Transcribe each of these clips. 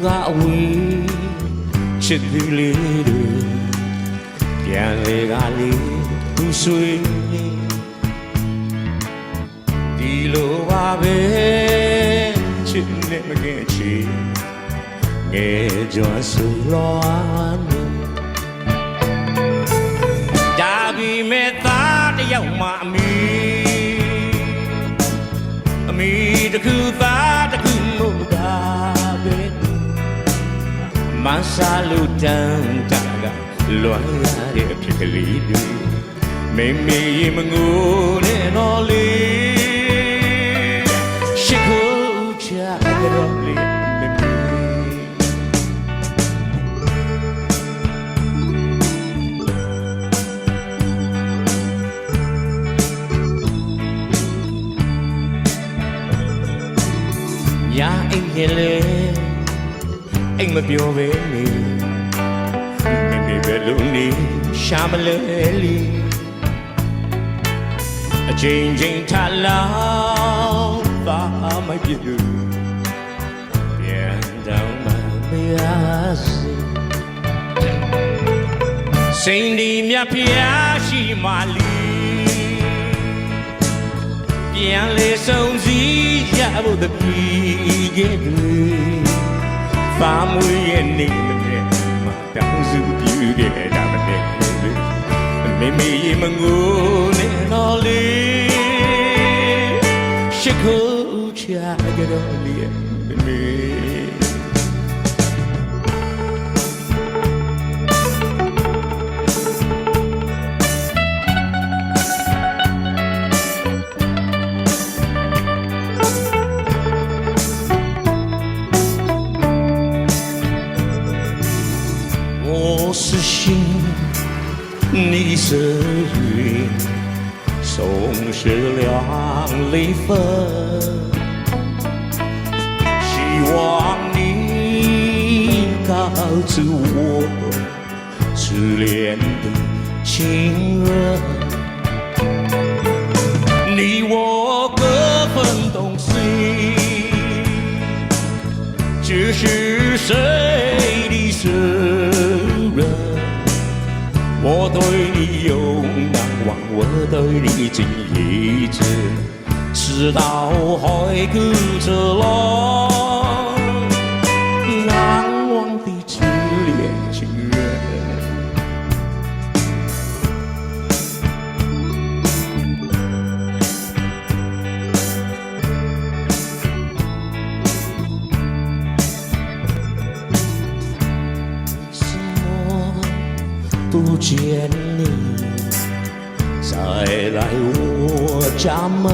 ကအဝေးချစ်သူလေးတွေပြန်လေကလေးသူဆွေဒီလိုပါပဲချစ်နေမကင်းချီငယ်ကျွမ်းဆိုလောဒါပေမဲ့သားတယောက်မှအမေတခုသားတခုမို့တာပဲမဆာလူတန်တာကလွန်ရတဲ့ဖြစ်ကလေးတွေမေမေမငိုနဲ့တော့လေရှိခိုးချကြတော့လေညာအိမ်ရဲ့လေအိမ်မပြောပဲနေမေမေပဲလို့နေရှာမလဲလီအချိန်ချင်းထလာပါမပြည့်ပြန်တော့မမရစေစိန်ဒီမြတ်ဖျားရှိမှလီပြန်လေဆုံးစည်းရဖို့တပြီခဲ့တယ်ပါမွေရဲ့နေနဲ့မတောင်းစုပြူခဲ့တာမနဲ့မေမေမငိုနဲ့တော့လေရှိခိုးချကြတော့လေမေ是心，你是云，总是两离分。希望你告诉我，失恋的情人，你我各分东西，只是谁的责任？我对你有难忘，我对你尽一直，直到海枯石烂，难忘的痴恋情人。不见你，再来我家门，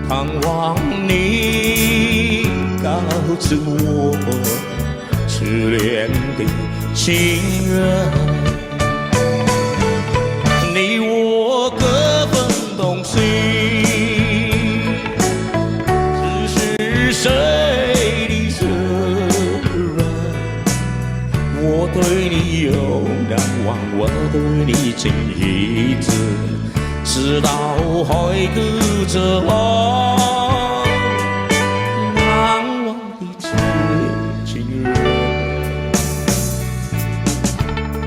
盼望你告诉我，失恋的情人，你我各分东西，只是谁？我对你有难忘，我对你尽一直，直到海枯石烂。